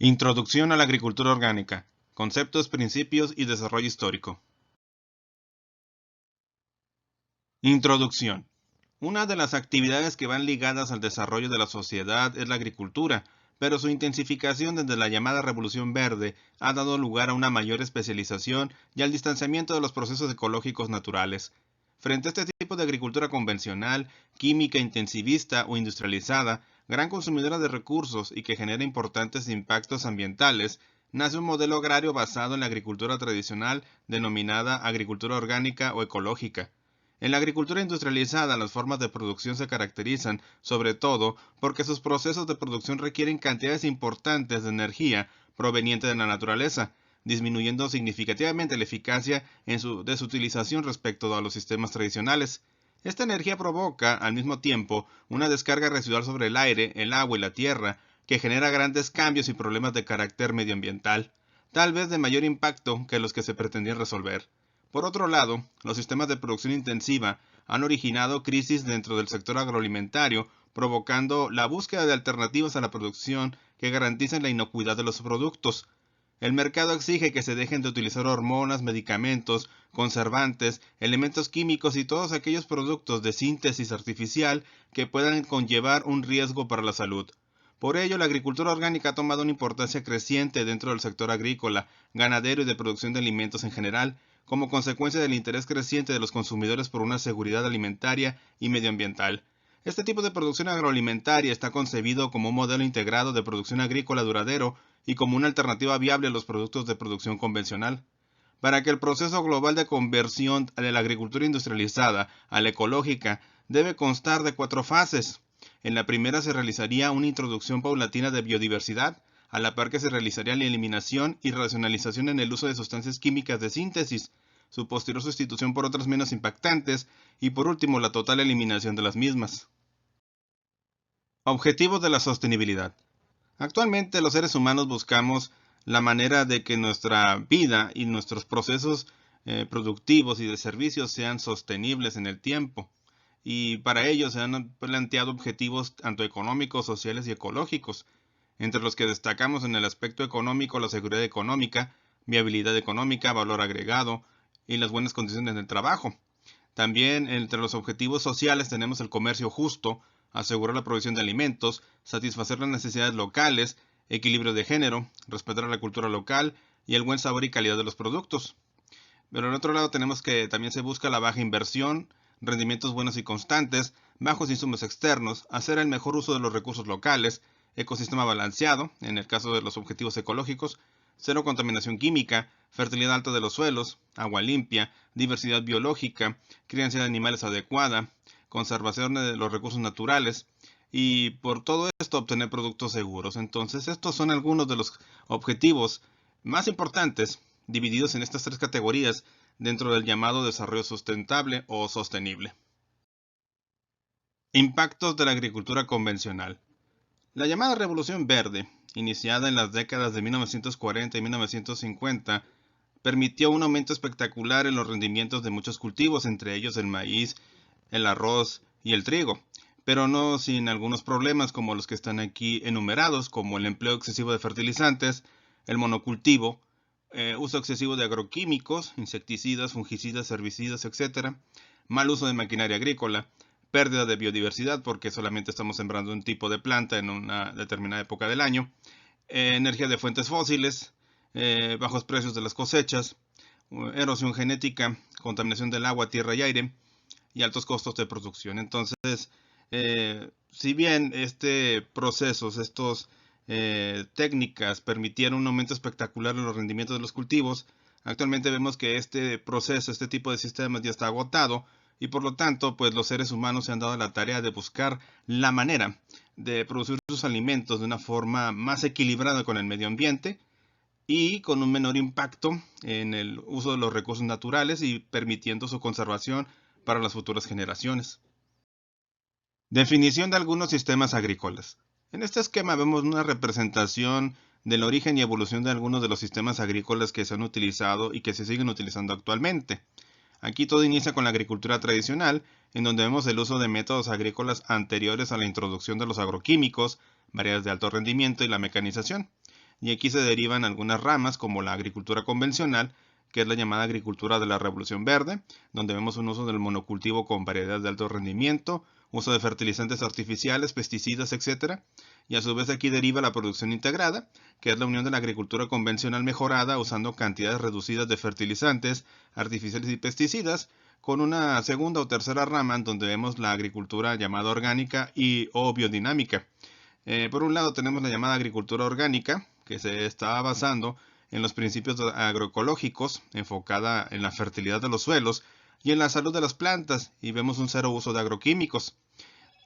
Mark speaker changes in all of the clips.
Speaker 1: Introducción a la agricultura orgánica. Conceptos, principios y desarrollo histórico. Introducción. Una de las actividades que van ligadas al desarrollo de la sociedad es la agricultura, pero su intensificación desde la llamada Revolución Verde ha dado lugar a una mayor especialización y al distanciamiento de los procesos ecológicos naturales. Frente a este tipo de agricultura convencional, química intensivista o industrializada, gran consumidora de recursos y que genera importantes impactos ambientales, nace un modelo agrario basado en la agricultura tradicional denominada agricultura orgánica o ecológica. En la agricultura industrializada, las formas de producción se caracterizan, sobre todo, porque sus procesos de producción requieren cantidades importantes de energía proveniente de la naturaleza, disminuyendo significativamente la eficacia de su utilización respecto a los sistemas tradicionales. Esta energía provoca, al mismo tiempo, una descarga residual sobre el aire, el agua y la tierra, que genera grandes cambios y problemas de carácter medioambiental, tal vez de mayor impacto que los que se pretendían resolver. Por otro lado, los sistemas de producción intensiva han originado crisis dentro del sector agroalimentario, provocando la búsqueda de alternativas a la producción que garanticen la inocuidad de los productos. El mercado exige que se dejen de utilizar hormonas, medicamentos, conservantes, elementos químicos y todos aquellos productos de síntesis artificial que puedan conllevar un riesgo para la salud. Por ello, la agricultura orgánica ha tomado una importancia creciente dentro del sector agrícola, ganadero y de producción de alimentos en general, como consecuencia del interés creciente de los consumidores por una seguridad alimentaria y medioambiental. Este tipo de producción agroalimentaria está concebido como un modelo integrado de producción agrícola duradero y como una alternativa viable a los productos de producción convencional. Para que el proceso global de conversión de la agricultura industrializada a la ecológica debe constar de 4 fases. En la primera se realizaría una introducción paulatina de biodiversidad, a la par que se realizaría la eliminación y racionalización en el uso de sustancias químicas de síntesis, su posterior sustitución por otras menos impactantes y por último la total eliminación de las mismas. Objetivos de la sostenibilidad. Actualmente los seres humanos buscamos la manera de que nuestra vida y nuestros procesos productivos y de servicios sean sostenibles en el tiempo. Y para ello se han planteado objetivos tanto económicos, sociales y ecológicos, entre los que destacamos en el aspecto económico la seguridad económica, viabilidad económica, valor agregado y las buenas condiciones del trabajo. También entre los objetivos sociales tenemos el comercio justo, asegurar la provisión de alimentos, satisfacer las necesidades locales, equilibrio de género, respetar la cultura local y el buen sabor y calidad de los productos. Pero al otro lado tenemos que también se busca la baja inversión, rendimientos buenos y constantes, bajos insumos externos, hacer el mejor uso de los recursos locales, ecosistema balanceado, en el caso de los objetivos ecológicos, cero contaminación química, fertilidad alta de los suelos, agua limpia, diversidad biológica, crianza de animales adecuada, conservación de los recursos naturales y por todo esto obtener productos seguros. Entonces, estos son algunos de los objetivos más importantes divididos en estas 3 categorías dentro del llamado desarrollo sustentable o sostenible. Impactos de la agricultura convencional. La llamada Revolución Verde, iniciada en las décadas de 1940 y 1950, permitió un aumento espectacular en los rendimientos de muchos cultivos, entre ellos el maíz, el arroz y el trigo, pero no sin algunos problemas como los que están aquí enumerados, como el empleo excesivo de fertilizantes, el monocultivo, uso excesivo de agroquímicos, insecticidas, fungicidas, herbicidas, etc., mal uso de maquinaria agrícola, pérdida de biodiversidad porque solamente estamos sembrando un tipo de planta en una determinada época del año, energía de fuentes fósiles, bajos precios de las cosechas, erosión genética, contaminación del agua, tierra y aire y altos costos de producción. Entonces, si bien estos técnicas permitieron un aumento espectacular en los rendimientos de los cultivos, actualmente vemos que este proceso, este tipo de sistemas ya está agotado y por lo tanto, pues los seres humanos se han dado la tarea de buscar la manera de producir sus alimentos de una forma más equilibrada con el medio ambiente y con un menor impacto en el uso de los recursos naturales y permitiendo su conservación para las futuras generaciones. Definición de algunos sistemas agrícolas. En este esquema vemos una representación del origen y evolución de algunos de los sistemas agrícolas que se han utilizado y que se siguen utilizando actualmente. Aquí todo inicia con la agricultura tradicional, en donde vemos el uso de métodos agrícolas anteriores a la introducción de los agroquímicos, variedades de alto rendimiento y la mecanización. y aquí se derivan algunas ramas como la agricultura convencional, que es la llamada agricultura de la Revolución Verde, donde vemos un uso del monocultivo con variedades de alto rendimiento, uso de fertilizantes artificiales, pesticidas, etc. Y a su vez aquí deriva la producción integrada, que es la unión de la agricultura convencional mejorada usando cantidades reducidas de fertilizantes artificiales y pesticidas, con una segunda o tercera rama en donde vemos la agricultura llamada orgánica y o biodinámica. Por un lado tenemos la llamada agricultura orgánica, que se está basando en los principios agroecológicos, enfocada en la fertilidad de los suelos y en la salud de las plantas, y vemos un cero uso de agroquímicos.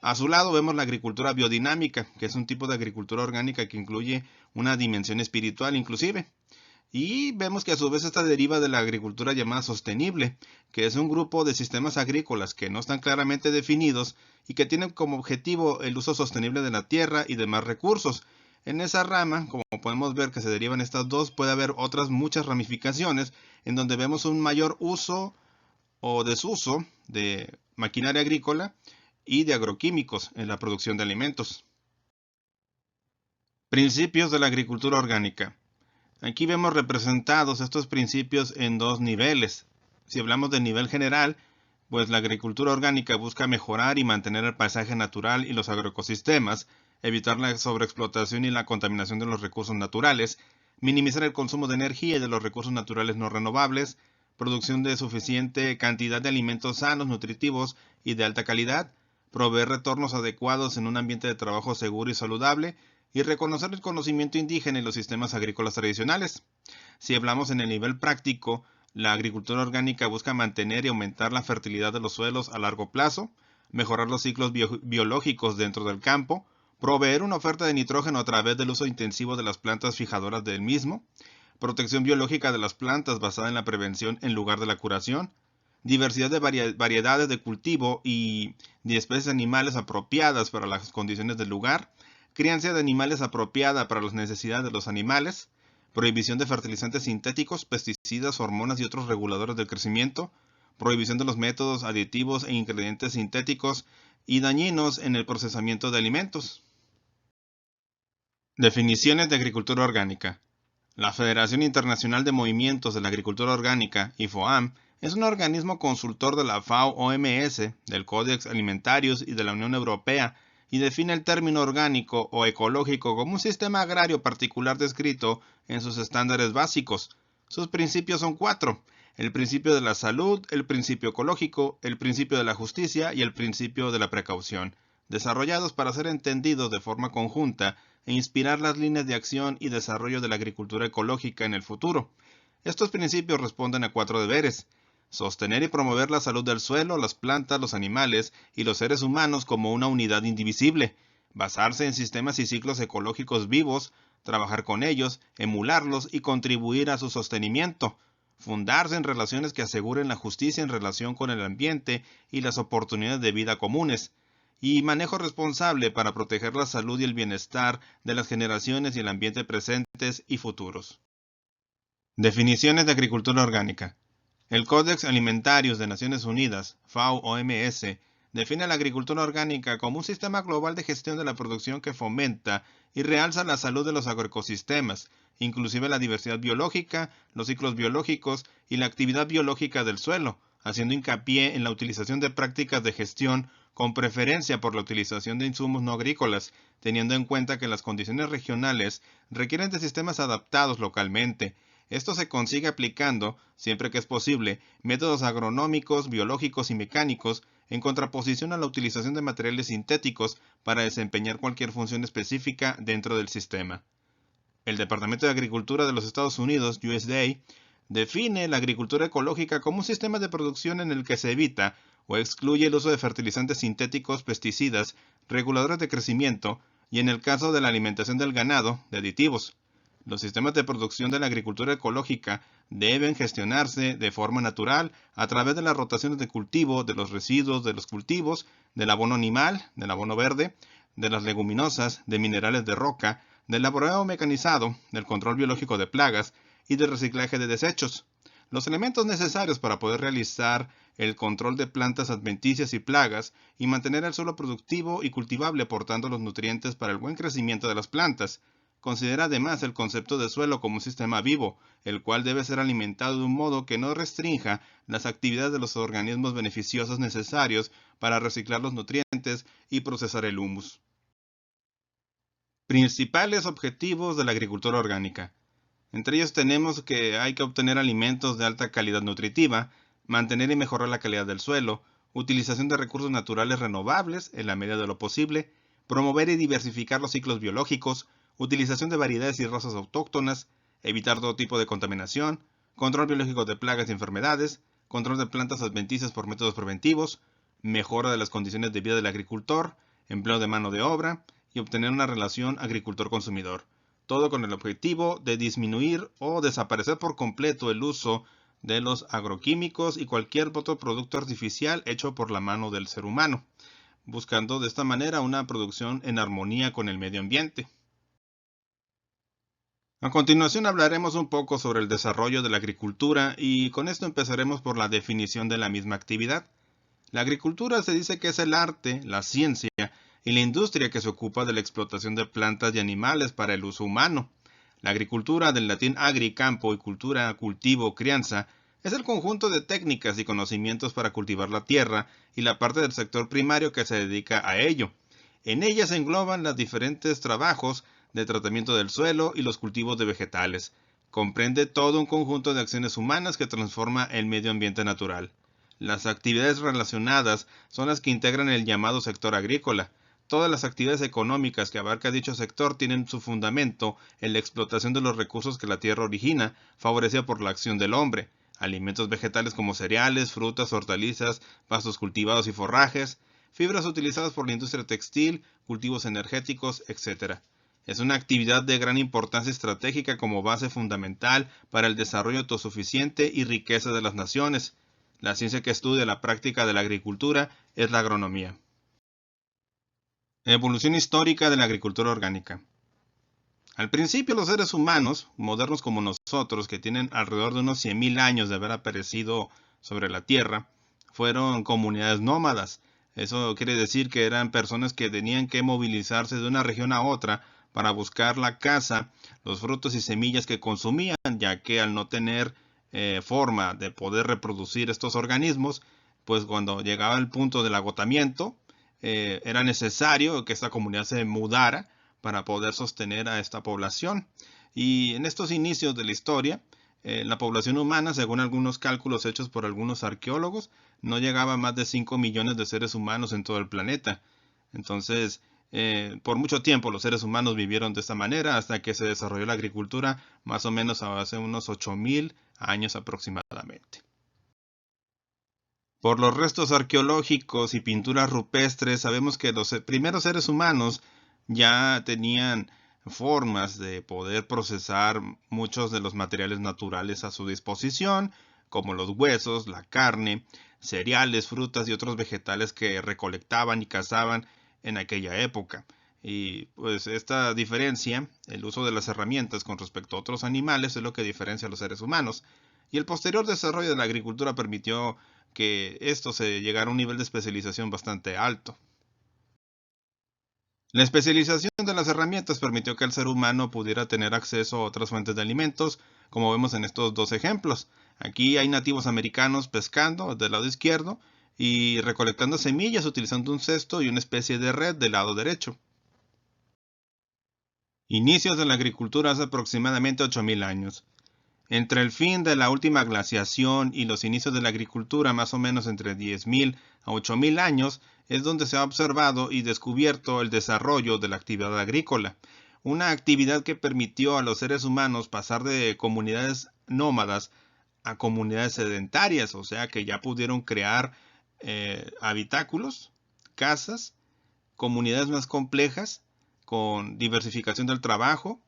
Speaker 1: A su lado vemos la agricultura biodinámica, que es un tipo de agricultura orgánica que incluye una dimensión espiritual inclusive. Y vemos que a su vez esta deriva de la agricultura llamada sostenible, que es un grupo de sistemas agrícolas que no están claramente definidos y que tienen como objetivo el uso sostenible de la tierra y demás recursos. En esa rama, como podemos ver que se derivan estas dos, puede haber otras muchas ramificaciones en donde vemos un mayor uso o desuso de maquinaria agrícola y de agroquímicos en la producción de alimentos. Principios de la agricultura orgánica. Aquí vemos representados estos principios en dos niveles. Si hablamos del nivel general, pues la agricultura orgánica busca mejorar y mantener el paisaje natural y los agroecosistemas, evitar la sobreexplotación y la contaminación de los recursos naturales, minimizar el consumo de energía y de los recursos naturales no renovables, producción de suficiente cantidad de alimentos sanos, nutritivos y de alta calidad, proveer retornos adecuados en un ambiente de trabajo seguro y saludable, y reconocer el conocimiento indígena y los sistemas agrícolas tradicionales. Si hablamos en el nivel práctico, la agricultura orgánica busca mantener y aumentar la fertilidad de los suelos a largo plazo, mejorar los ciclos biológicos dentro del campo, proveer una oferta de nitrógeno a través del uso intensivo de las plantas fijadoras del mismo, protección biológica de las plantas basada en la prevención en lugar de la curación, diversidad de variedades de cultivo y de especies animales apropiadas para las condiciones del lugar, crianza de animales apropiada para las necesidades de los animales, prohibición de fertilizantes sintéticos, pesticidas, hormonas y otros reguladores del crecimiento, prohibición de los métodos aditivos e ingredientes sintéticos y dañinos en el procesamiento de alimentos. Definiciones de agricultura orgánica. La Federación Internacional de Movimientos de la Agricultura Orgánica, IFOAM, es un organismo consultor de la FAO-OMS, del Codex Alimentarius y de la Unión Europea, y define el término orgánico o ecológico como un sistema agrario particular descrito en sus estándares básicos. Sus principios son 4: el principio de la salud, el principio ecológico, el principio de la justicia y el principio de la precaución, desarrollados para ser entendidos de forma conjunta e inspirar las líneas de acción y desarrollo de la agricultura ecológica en el futuro. Estos principios responden a 4 deberes: sostener y promover la salud del suelo, las plantas, los animales y los seres humanos como una unidad indivisible, basarse en sistemas y ciclos ecológicos vivos, trabajar con ellos, emularlos y contribuir a su sostenimiento, fundarse en relaciones que aseguren la justicia en relación con el ambiente y las oportunidades de vida comunes, y manejo responsable para proteger la salud y el bienestar de las generaciones y el ambiente presentes y futuros. Definiciones de agricultura orgánica. El Codex Alimentarius de Naciones Unidas, FAO-OMS, define la agricultura orgánica como un sistema global de gestión de la producción que fomenta y realza la salud de los agroecosistemas, inclusive la diversidad biológica, los ciclos biológicos y la actividad biológica del suelo, haciendo hincapié en la utilización de prácticas de gestión con preferencia por la utilización de insumos no agrícolas, teniendo en cuenta que las condiciones regionales requieren de sistemas adaptados localmente. Esto se consigue aplicando, siempre que es posible, métodos agronómicos, biológicos y mecánicos, en contraposición a la utilización de materiales sintéticos para desempeñar cualquier función específica dentro del sistema. El Departamento de Agricultura de los Estados Unidos, USDA, define la agricultura ecológica como un sistema de producción en el que se evita o excluye el uso de fertilizantes sintéticos, pesticidas, reguladores de crecimiento y, en el caso de la alimentación del ganado, de aditivos. Los sistemas de producción de la agricultura ecológica deben gestionarse de forma natural a través de las rotaciones de cultivo, de los residuos de los cultivos, del abono animal, del abono verde, de las leguminosas, de minerales de roca, del laboreo mecanizado, del control biológico de plagas y del reciclaje de desechos. Los elementos necesarios para poder realizar el control de plantas adventicias y plagas y mantener el suelo productivo y cultivable aportando los nutrientes para el buen crecimiento de las plantas. considera además el concepto de suelo como un sistema vivo, el cual debe ser alimentado de un modo que no restrinja las actividades de los organismos beneficiosos necesarios para reciclar los nutrientes y procesar el humus. Principales objetivos de la agricultura orgánica. Entre ellos tenemos que hay que obtener alimentos de alta calidad nutritiva, mantener y mejorar la calidad del suelo, utilización de recursos naturales renovables en la medida de lo posible, promover y diversificar los ciclos biológicos, utilización de variedades y razas autóctonas, evitar todo tipo de contaminación, control biológico de plagas y enfermedades, control de plantas adventicias por métodos preventivos, mejora de las condiciones de vida del agricultor, empleo de mano de obra y obtener una relación agricultor-consumidor. Todo con el objetivo de disminuir o desaparecer por completo el uso de los agroquímicos y cualquier otro producto artificial hecho por la mano del ser humano, buscando de esta manera una producción en armonía con el medio ambiente. A continuación hablaremos un poco sobre el desarrollo de la agricultura y con esto empezaremos por la definición de la misma actividad. La agricultura se dice que es el arte, la ciencia y la industria que se ocupa de la explotación de plantas y animales para el uso humano. La agricultura, del latín agri, campo, y cultura, cultivo, crianza, es el conjunto de técnicas y conocimientos para cultivar la tierra y la parte del sector primario que se dedica a ello. En ella se engloban los diferentes trabajos de tratamiento del suelo y los cultivos de vegetales. Comprende todo un conjunto de acciones humanas que transforma el medio ambiente natural. Las actividades relacionadas son las que integran el llamado sector agrícola. Todas las actividades económicas que abarca dicho sector tienen su fundamento en la explotación de los recursos que la tierra origina, favorecida por la acción del hombre. Alimentos vegetales como cereales, frutas, hortalizas, pastos cultivados y forrajes, fibras utilizadas por la industria textil, cultivos energéticos, etc. Es una actividad de gran importancia estratégica como base fundamental para el desarrollo autosuficiente y riqueza de las naciones. La ciencia que estudia la práctica de la agricultura es la agronomía. Evolución histórica de la agricultura orgánica. Al principio los seres humanos, modernos como nosotros, que tienen alrededor de unos 100.000 años de haber aparecido sobre la Tierra, fueron comunidades nómadas. Eso quiere decir que eran personas que tenían que movilizarse de una región a otra para buscar la caza, los frutos y semillas que consumían, ya que al no tener forma de poder reproducir estos organismos, pues cuando llegaba el punto del agotamiento, era necesario que esta comunidad se mudara para poder sostener a esta población. Y en estos inicios de la historia, la población humana, según algunos cálculos hechos por algunos arqueólogos, no llegaba a más de 5 millones de seres humanos en todo el planeta. Entonces, por mucho tiempo los seres humanos vivieron de esta manera hasta que se desarrolló la agricultura más o menos hace unos 8.000 años aproximadamente. Por los restos arqueológicos y pinturas rupestres sabemos que los primeros seres humanos ya tenían formas de poder procesar muchos de los materiales naturales a su disposición, como los huesos, la carne, cereales, frutas y otros vegetales que recolectaban y cazaban en aquella época. Y pues esta diferencia, el uso de las herramientas con respecto a otros animales, es lo que diferencia a los seres humanos. Y el posterior desarrollo de la agricultura permitió que esto se llegara a un nivel de especialización bastante alto. La especialización de las herramientas permitió que el ser humano pudiera tener acceso a otras fuentes de alimentos, como vemos en estos dos ejemplos. Aquí hay nativos americanos pescando del lado izquierdo y recolectando semillas utilizando un cesto y una especie de red del lado derecho. Inicios de la agricultura hace aproximadamente 8.000 años. Entre el fin de la última glaciación y los inicios de la agricultura, más o menos entre 10.000 a 8.000 años, es donde se ha observado y descubierto el desarrollo de la actividad agrícola, una actividad que permitió a los seres humanos pasar de comunidades nómadas a comunidades sedentarias, o sea que ya pudieron crear habitáculos, casas, comunidades más complejas, con diversificación del trabajo,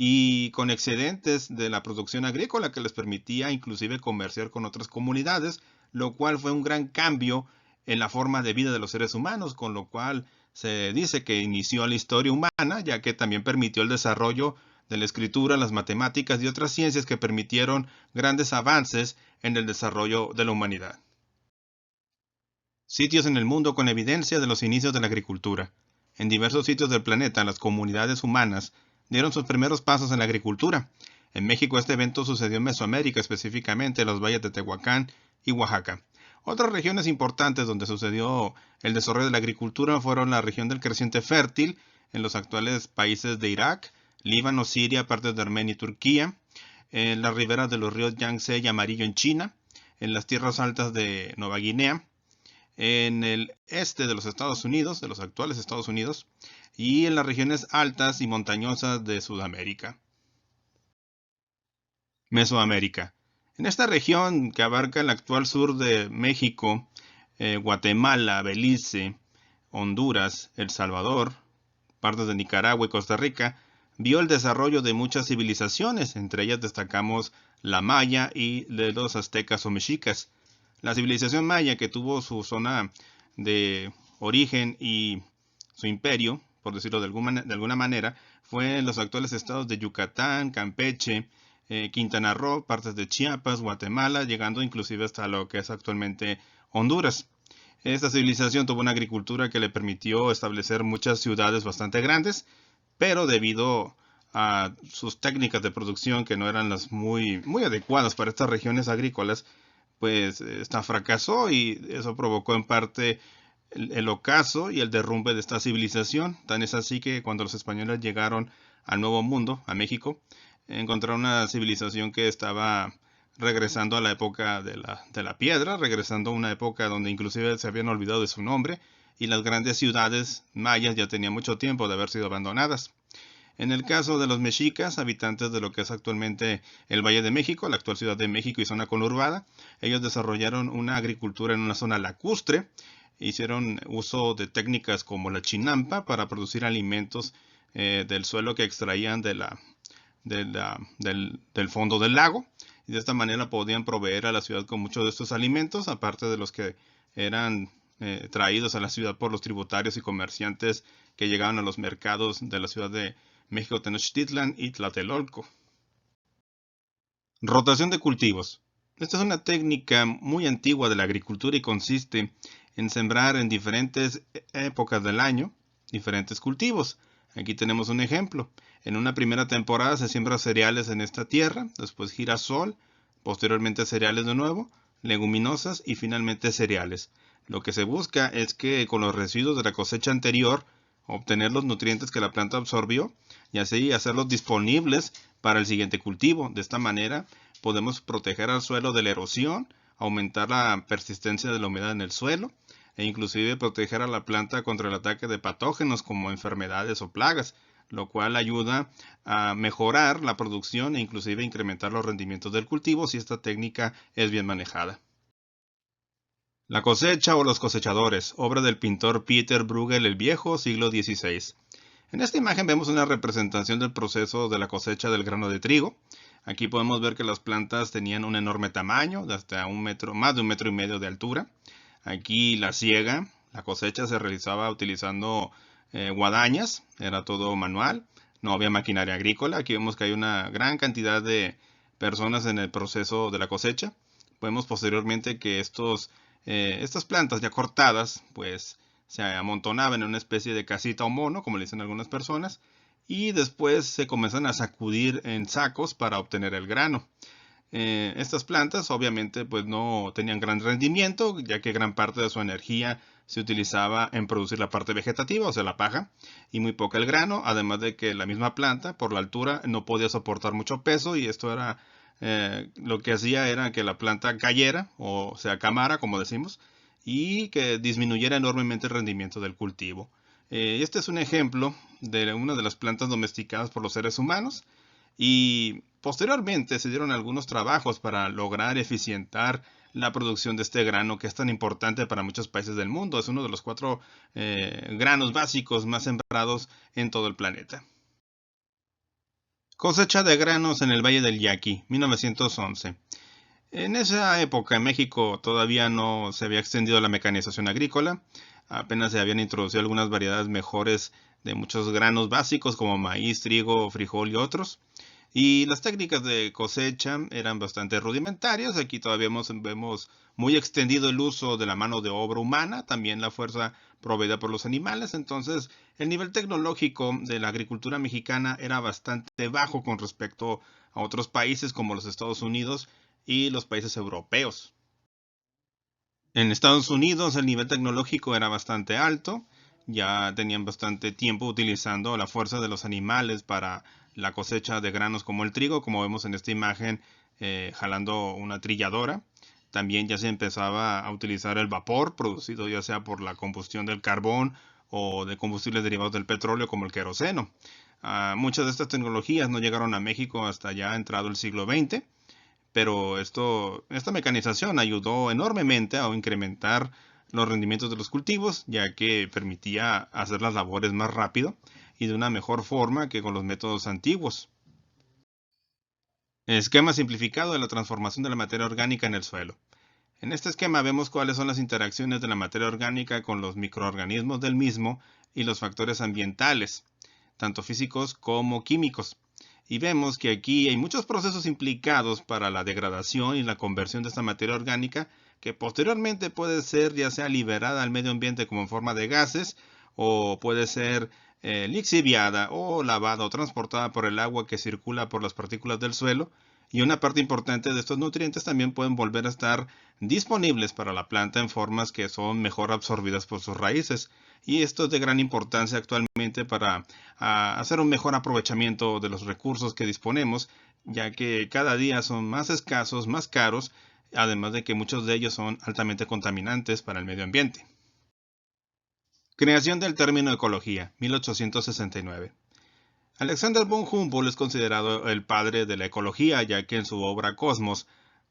Speaker 1: y con excedentes de la producción agrícola que les permitía inclusive comerciar con otras comunidades, lo cual fue un gran cambio en la forma de vida de los seres humanos, con lo cual se dice que inició la historia humana, ya que también permitió el desarrollo de la escritura, las matemáticas y otras ciencias que permitieron grandes avances en el desarrollo de la humanidad. Sitios en el mundo con evidencia de los inicios de la agricultura. En diversos sitios del planeta, las comunidades humanas dieron sus primeros pasos en la agricultura. En México este evento sucedió en Mesoamérica, específicamente en los valles de Tehuacán y Oaxaca. Otras regiones importantes donde sucedió el desarrollo de la agricultura fueron la región del creciente fértil, en los actuales países de Irak, Líbano, Siria, partes de Armenia y Turquía, en las riberas de los ríos Yangtze y Amarillo en China, en las tierras altas de Nueva Guinea, en el este de los Estados Unidos, de los actuales Estados Unidos, y en las regiones altas y montañosas de Sudamérica. Mesoamérica. En esta región que abarca el actual sur de México, Guatemala, Belice, Honduras, El Salvador, partes de Nicaragua y Costa Rica, vio el desarrollo de muchas civilizaciones, entre ellas destacamos la maya y de los aztecas o mexicas. La civilización maya, que tuvo su zona de origen y su imperio, por decirlo de alguna manera, fue en los actuales estados de Yucatán, Campeche, Quintana Roo, partes de Chiapas, Guatemala, llegando inclusive hasta lo que es actualmente Honduras. Esta civilización tuvo una agricultura que le permitió establecer muchas ciudades bastante grandes, pero debido a sus técnicas de producción que no eran las muy adecuadas para estas regiones agrícolas, pues esta fracasó y eso provocó en parte el ocaso y el derrumbe de esta civilización. Tan es así que cuando los españoles llegaron al Nuevo Mundo, a México, encontraron una civilización que estaba regresando a la época de la piedra, regresando a una época donde inclusive se habían olvidado de su nombre y las grandes ciudades mayas ya tenían mucho tiempo de haber sido abandonadas. En el caso de los mexicas, habitantes de lo que es actualmente el Valle de México, la actual Ciudad de México y zona conurbada, ellos desarrollaron una agricultura en una zona lacustre, hicieron uso de técnicas como la chinampa para producir alimentos del suelo que extraían del fondo del lago, y de esta manera podían proveer a la ciudad con muchos de estos alimentos, aparte de los que eran traídos a la ciudad por los tributarios y comerciantes que llegaban a los mercados de la Ciudad de México, Tenochtitlan y Tlatelolco. Rotación de cultivos. Esta es una técnica muy antigua de la agricultura y consiste en sembrar en diferentes épocas del año diferentes cultivos. Aquí tenemos un ejemplo. En una primera temporada se siembra cereales en esta tierra, después girasol, posteriormente cereales de nuevo, leguminosas y finalmente cereales. Lo que se busca es que con los residuos de la cosecha anterior obtener los nutrientes que la planta absorbió y así hacerlos disponibles para el siguiente cultivo. De esta manera podemos proteger al suelo de la erosión, aumentar la persistencia de la humedad en el suelo e inclusive proteger a la planta contra el ataque de patógenos como enfermedades o plagas, lo cual ayuda a mejorar la producción e inclusive incrementar los rendimientos del cultivo si esta técnica es bien manejada. La cosecha o los cosechadores, obra del pintor Peter Bruegel el Viejo, siglo XVI. En esta imagen vemos una representación del proceso de la cosecha del grano de trigo. Aquí podemos ver que las plantas tenían un enorme tamaño, de hasta más de 1,5 metros de altura. Aquí la siega, la cosecha se realizaba utilizando guadañas, era todo manual, no había maquinaria agrícola. Aquí vemos que hay una gran cantidad de personas en el proceso de la cosecha. Vemos posteriormente que estas plantas ya cortadas, pues se amontonaban en una especie de casita o mono, como le dicen algunas personas, y después se comienzan a sacudir en sacos para obtener el grano. Estas plantas obviamente pues no tenían gran rendimiento, ya que gran parte de su energía se utilizaba en producir la parte vegetativa, o sea la paja, y muy poca el grano, además de que la misma planta por la altura no podía soportar mucho peso y esto era lo que hacía era que la planta cayera o se acamara, como decimos, y que disminuyera enormemente el rendimiento del cultivo. Este es un ejemplo de una de las plantas domesticadas por los seres humanos y posteriormente se dieron algunos trabajos para lograr eficientar la producción de este grano que es tan importante para muchos países del mundo. Es uno de los 4 granos básicos más sembrados en todo el planeta. Cosecha de granos en el Valle del Yaqui, 1911. En esa época en México todavía no se había extendido la mecanización agrícola, apenas se habían introducido algunas variedades mejores de muchos granos básicos como maíz, trigo, frijol y otros. Y las técnicas de cosecha eran bastante rudimentarias. Aquí todavía vemos muy extendido el uso de la mano de obra humana, también la fuerza proveída por los animales. Entonces, el nivel tecnológico de la agricultura mexicana era bastante bajo con respecto a otros países como los Estados Unidos y los países europeos. En Estados Unidos el nivel tecnológico era bastante alto, ya tenían bastante tiempo utilizando la fuerza de los animales para la cosecha de granos como el trigo, como vemos en esta imagen, jalando una trilladora. También ya se empezaba a utilizar el vapor, producido ya sea por la combustión del carbón o de combustibles derivados del petróleo como el queroseno. Muchas de estas tecnologías no llegaron a México hasta ya entrado el siglo XX, pero esta mecanización ayudó enormemente a incrementar los rendimientos de los cultivos, ya que permitía hacer las labores más rápido y de una mejor forma que con los métodos antiguos. Esquema simplificado de la transformación de la materia orgánica en el suelo. En este esquema vemos cuáles son las interacciones de la materia orgánica con los microorganismos del mismo y los factores ambientales, tanto físicos como químicos. Y vemos que aquí hay muchos procesos implicados para la degradación y la conversión de esta materia orgánica que posteriormente puede ser ya sea liberada al medio ambiente como en forma de gases o puede ser lixiviada o lavada o transportada por el agua que circula por las partículas del suelo. Y una parte importante de estos nutrientes también pueden volver a estar disponibles para la planta en formas que son mejor absorbidas por sus raíces. Y esto es de gran importancia actualmente para hacer un mejor aprovechamiento de los recursos que disponemos, ya que cada día son más escasos, más caros, además de que muchos de ellos son altamente contaminantes para el medio ambiente. Creación del término ecología, 1869. Alexander von Humboldt es considerado el padre de la ecología, ya que en su obra Cosmos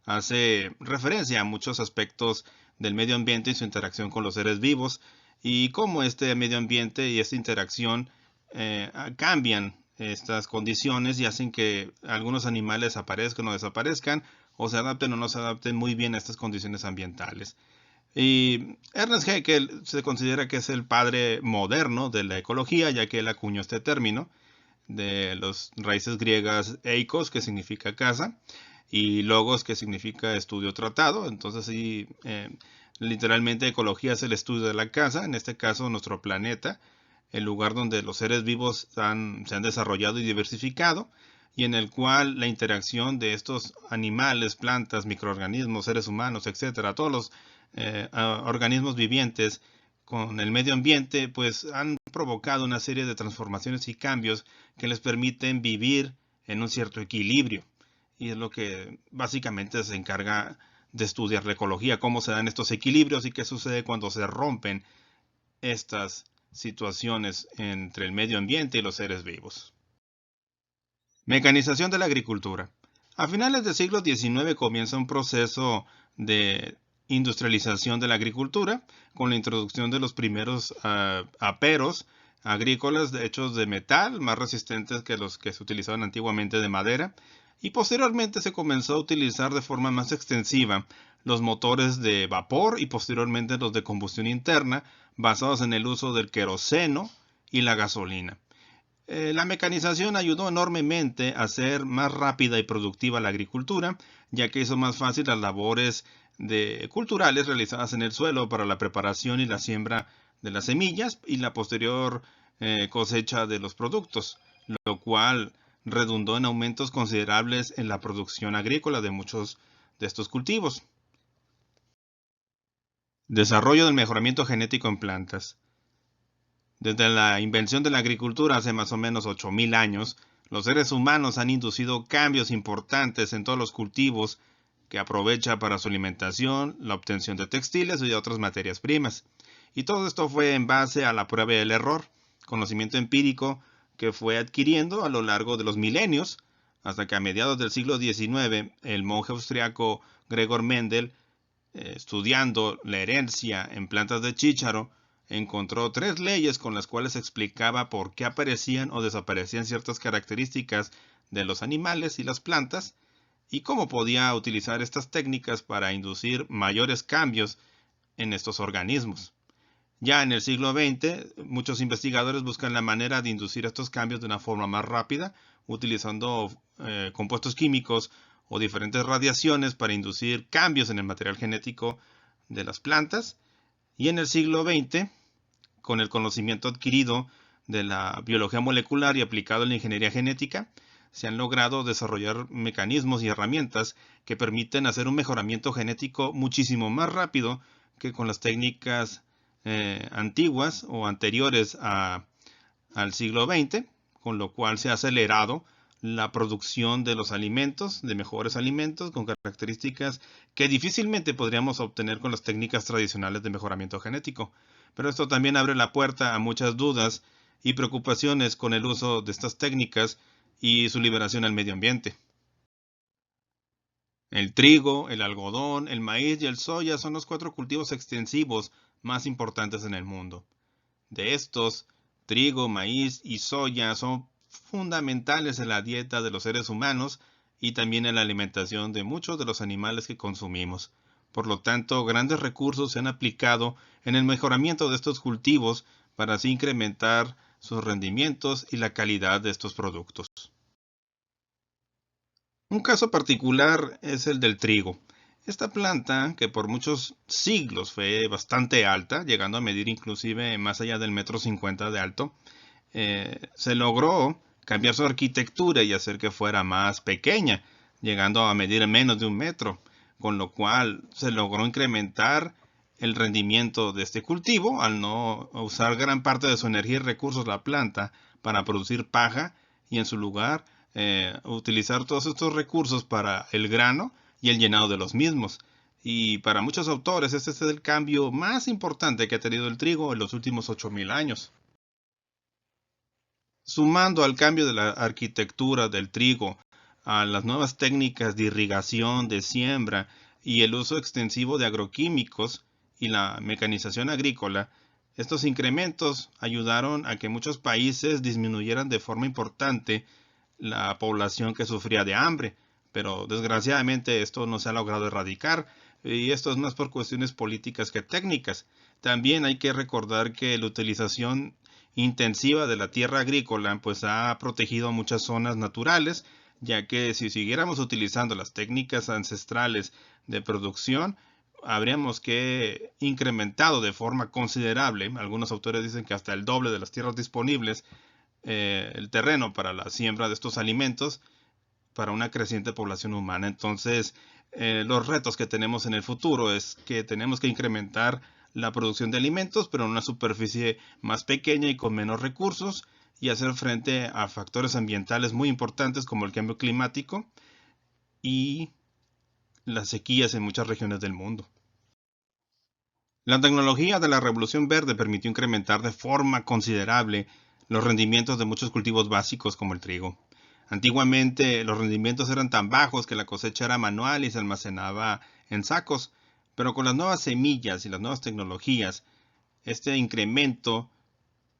Speaker 1: hace referencia a muchos aspectos del medio ambiente y su interacción con los seres vivos, y cómo este medio ambiente y esta interacción cambian estas condiciones y hacen que algunos animales aparezcan o desaparezcan, o se adapten o no se adapten muy bien a estas condiciones ambientales. Y Ernest Haeckel se considera que es el padre moderno de la ecología, ya que él acuñó este término de las raíces griegas eikos, que significa casa, y logos, que significa estudio tratado. Entonces, sí, literalmente ecología es el estudio de la casa, en este caso nuestro planeta, el lugar donde los seres vivos se han desarrollado y diversificado, y en el cual la interacción de estos animales, plantas, microorganismos, seres humanos, etcétera, todos los organismos vivientes con el medio ambiente, pues han provocado una serie de transformaciones y cambios que les permiten vivir en un cierto equilibrio. Y es lo que básicamente se encarga de estudiar la ecología, cómo se dan estos equilibrios y qué sucede cuando se rompen estas situaciones entre el medio ambiente y los seres vivos. Mecanización de la agricultura. A finales del siglo XIX comienza un proceso de industrialización de la agricultura con la introducción de los primeros aperos agrícolas hechos de metal, más resistentes que los que se utilizaban antiguamente de madera, y posteriormente se comenzó a utilizar de forma más extensiva los motores de vapor y posteriormente los de combustión interna, basados en el uso del queroseno y la gasolina. La mecanización ayudó enormemente a hacer más rápida y productiva la agricultura, ya que hizo más fácil las labores culturales realizadas en el suelo para la preparación y la siembra de las semillas y la posterior cosecha de los productos, lo cual redundó en aumentos considerables en la producción agrícola de muchos de estos cultivos. Desarrollo del mejoramiento genético en plantas. Desde la invención de la agricultura hace más o menos 8.000 años, los seres humanos han inducido cambios importantes en todos los cultivos que aprovecha para su alimentación, la obtención de textiles y de otras materias primas. Y todo esto fue en base a la prueba y el error, conocimiento empírico que fue adquiriendo a lo largo de los milenios, hasta que a mediados del siglo XIX el monje austriaco Gregor Mendel, estudiando la herencia en plantas de chícharo, encontró 3 leyes con las cuales explicaba por qué aparecían o desaparecían ciertas características de los animales y las plantas y cómo podía utilizar estas técnicas para inducir mayores cambios en estos organismos. Ya en el siglo XX, muchos investigadores buscan la manera de inducir estos cambios de una forma más rápida, utilizando compuestos químicos o diferentes radiaciones para inducir cambios en el material genético de las plantas. Y en el siglo XX, con el conocimiento adquirido de la biología molecular y aplicado en la ingeniería genética, se han logrado desarrollar mecanismos y herramientas que permiten hacer un mejoramiento genético muchísimo más rápido que con las técnicas antiguas o anteriores al siglo XX, con lo cual se ha acelerado la producción de los alimentos, de mejores alimentos, con características que difícilmente podríamos obtener con las técnicas tradicionales de mejoramiento genético. Pero esto también abre la puerta a muchas dudas y preocupaciones con el uso de estas técnicas y su liberación al medio ambiente. El trigo, el algodón, el maíz y el soya son los 4 cultivos extensivos más importantes en el mundo. De estos, trigo, maíz y soya son fundamentales en la dieta de los seres humanos y también en la alimentación de muchos de los animales que consumimos. Por lo tanto, grandes recursos se han aplicado en el mejoramiento de estos cultivos para así incrementar sus rendimientos y la calidad de estos productos. Un caso particular es el del trigo. Esta planta, que por muchos siglos fue bastante alta, llegando a medir inclusive más allá del 1,50 m de alto, se logró cambiar su arquitectura y hacer que fuera más pequeña, llegando a medir menos de 1 metro, con lo cual se logró incrementar el rendimiento de este cultivo al no usar gran parte de su energía y recursos la planta para producir paja y en su lugar utilizar todos estos recursos para el grano y el llenado de los mismos. Y para muchos autores este es el cambio más importante que ha tenido el trigo en los últimos 8000 años. Sumando al cambio de la arquitectura del trigo, a las nuevas técnicas de irrigación, de siembra y el uso extensivo de agroquímicos y la mecanización agrícola, estos incrementos ayudaron a que muchos países disminuyeran de forma importante la población que sufría de hambre, pero desgraciadamente esto no se ha logrado erradicar y esto es más por cuestiones políticas que técnicas. También hay que recordar que la utilización intensiva de la tierra agrícola pues ha protegido muchas zonas naturales, ya que si siguiéramos utilizando las técnicas ancestrales de producción, habríamos que incrementado de forma considerable, algunos autores dicen que hasta el doble de las tierras disponibles, el terreno para la siembra de estos alimentos para una creciente población humana. Entonces, los retos que tenemos en el futuro es que tenemos que incrementar la producción de alimentos, pero en una superficie más pequeña y con menos recursos, y hacer frente a factores ambientales muy importantes como el cambio climático y las sequías en muchas regiones del mundo. La tecnología de la Revolución Verde permitió incrementar de forma considerable los rendimientos de muchos cultivos básicos como el trigo. Antiguamente los rendimientos eran tan bajos que la cosecha era manual y se almacenaba en sacos, pero con las nuevas semillas y las nuevas tecnologías, este incremento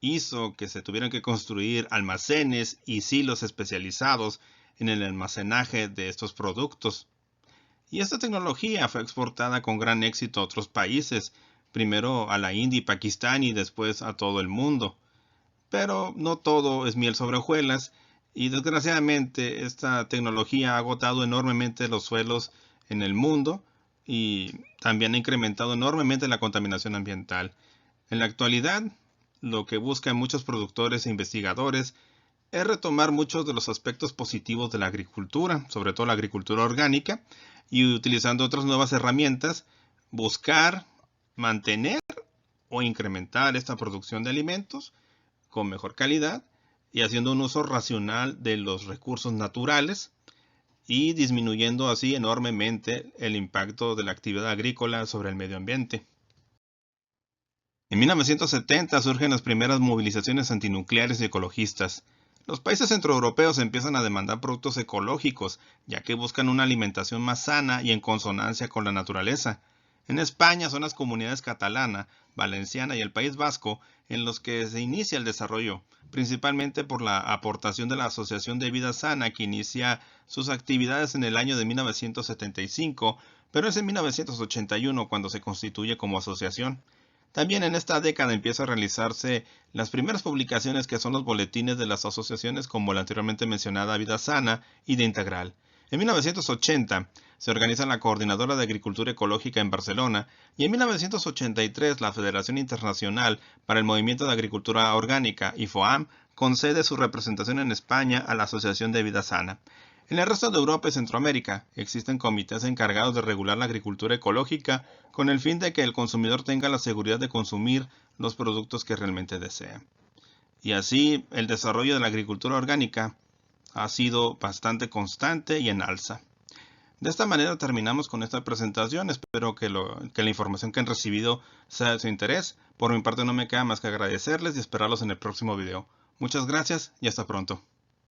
Speaker 1: hizo que se tuvieran que construir almacenes y silos especializados en el almacenaje de estos productos. Y esta tecnología fue exportada con gran éxito a otros países, primero a la India y Pakistán y después a todo el mundo. Pero no todo es miel sobre hojuelas y desgraciadamente esta tecnología ha agotado enormemente los suelos en el mundo y también ha incrementado enormemente la contaminación ambiental. En la actualidad, lo que buscan muchos productores e investigadores es retomar muchos de los aspectos positivos de la agricultura, sobre todo la agricultura orgánica, y utilizando otras nuevas herramientas, buscar, mantener o incrementar esta producción de alimentos con mejor calidad y haciendo un uso racional de los recursos naturales y disminuyendo así enormemente el impacto de la actividad agrícola sobre el medio ambiente. En 1970 surgen las primeras movilizaciones antinucleares y ecologistas. Los países centroeuropeos empiezan a demandar productos ecológicos, ya que buscan una alimentación más sana y en consonancia con la naturaleza. En España son las comunidades catalana, valenciana y el País Vasco en los que se inicia el desarrollo, principalmente por la aportación de la Asociación de Vida Sana que inicia sus actividades en el año de 1975, pero es en 1981 cuando se constituye como asociación. También en esta década empieza a realizarse las primeras publicaciones que son los boletines de las asociaciones como la anteriormente mencionada Vida Sana y de Integral. En 1980 se organiza la Coordinadora de Agricultura Ecológica en Barcelona y en 1983 la Federación Internacional para el Movimiento de Agricultura Orgánica, IFOAM, concede su representación en España a la Asociación de Vida Sana. En el resto de Europa y Centroamérica existen comités encargados de regular la agricultura ecológica con el fin de que el consumidor tenga la seguridad de consumir los productos que realmente desea. Y así el desarrollo de la agricultura orgánica ha sido bastante constante y en alza. De esta manera terminamos con esta presentación. Espero que la información que han recibido sea de su interés. Por mi parte no me queda más que agradecerles y esperarlos en el próximo video. Muchas gracias y hasta pronto.